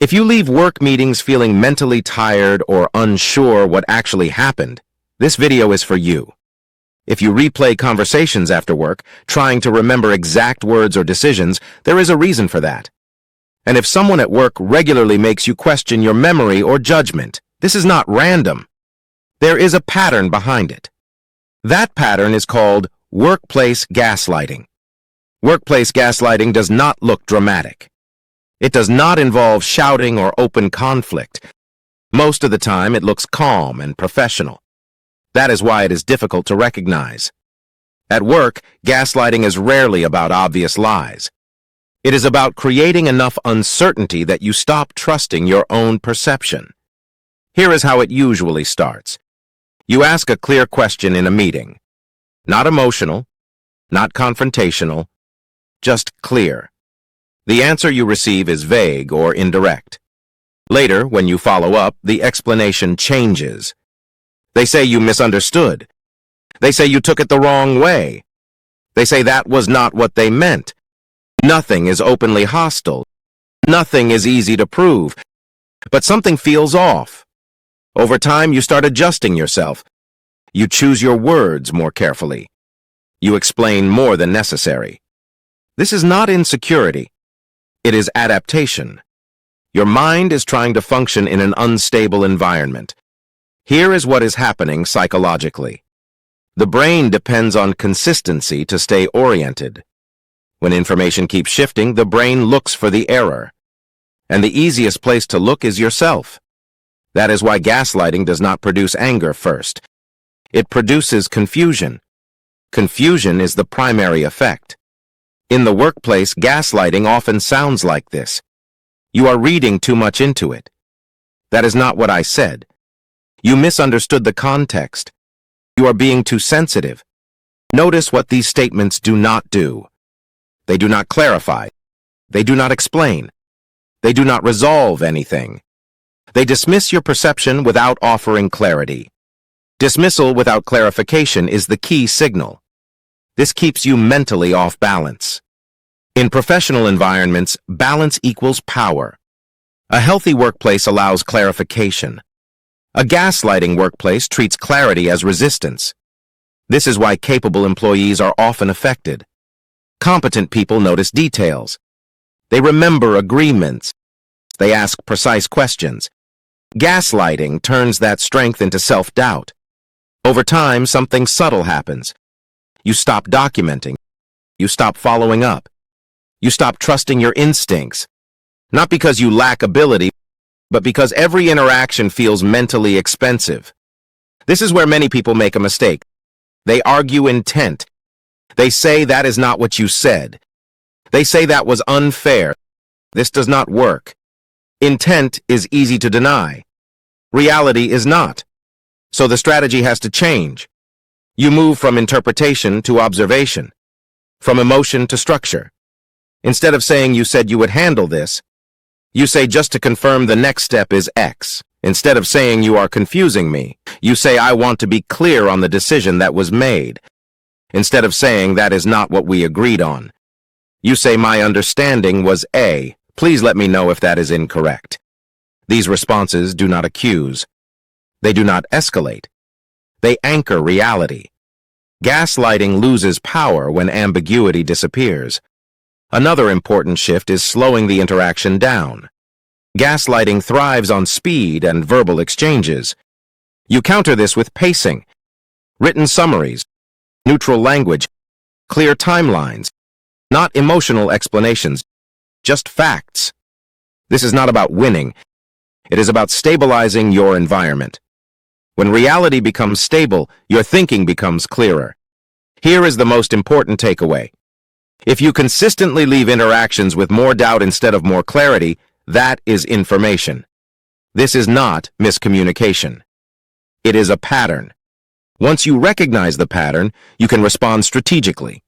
If you leave work meetings feeling mentally tired or unsure what actually happened, this video is for you. If you replay conversations after work, trying to remember exact words or decisions, there is a reason for that. And if someone at work regularly makes you question your memory or judgment, this is not random. There is a pattern behind it. That pattern is called workplace gaslighting. Workplace gaslighting does not look dramatic. It does not involve shouting or open conflict. Most of the time, it looks calm and professional. That is why it is difficult to recognize. At work, gaslighting is rarely about obvious lies. It is about creating enough uncertainty that you stop trusting your own perception. Here is how it usually starts. You ask a clear question in a meeting. Not emotional, not confrontational, just clear. The answer you receive is vague or indirect. Later, when you follow up, the explanation changes. They say you misunderstood. They say you took it the wrong way. They say that was not what they meant. Nothing is openly hostile. Nothing is easy to prove. But something feels off. Over time, you start adjusting yourself. You choose your words more carefully. You explain more than necessary. This is not insecurity. It is adaptation. Your mind is trying to function in an unstable environment. Here is what is happening psychologically. The brain depends on consistency to stay oriented. When information keeps shifting, the brain looks for the error. And the easiest place to look is yourself. That is why gaslighting does not produce anger first. It produces confusion. Confusion is the primary effect. In the workplace, gaslighting often sounds like this. You are reading too much into it. That is not what I said. You misunderstood the context. You are being too sensitive. Notice what these statements do not do. They do not clarify. They do not explain. They do not resolve anything. They dismiss your perception without offering clarity. Dismissal without clarification is the key signal. This keeps you mentally off balance. In professional environments, balance equals power. A healthy workplace allows clarification. A gaslighting workplace treats clarity as resistance. This is why capable employees are often affected. Competent people notice details. They remember agreements. They ask precise questions. Gaslighting turns that strength into self-doubt. Over time, something subtle happens. You stop documenting. You stop following up. You stop trusting your instincts. Not because you lack ability, but because every interaction feels mentally expensive. This is where many people make a mistake. They argue intent. They say that is not what you said. They say that was unfair. This does not work. Intent is easy to deny. Reality is not. So the strategy has to change. You move from interpretation to observation, from emotion to structure. Instead of saying you said you would handle this, you say just to confirm the next step is X. Instead of saying you are confusing me, you say I want to be clear on the decision that was made. Instead of saying that is not what we agreed on, you say my understanding was A. Please let me know if that is incorrect. These responses do not accuse. They do not escalate. They anchor reality. Gaslighting loses power when ambiguity disappears. Another important shift is slowing the interaction down. Gaslighting thrives on speed and verbal exchanges. You counter this with pacing, written summaries, neutral language, clear timelines, not emotional explanations, just facts. This is not about winning. It is about stabilizing your environment. When reality becomes stable, your thinking becomes clearer. Here is the most important takeaway. If you consistently leave interactions with more doubt instead of more clarity, that is information. This is not miscommunication. It is a pattern. Once you recognize the pattern, you can respond strategically.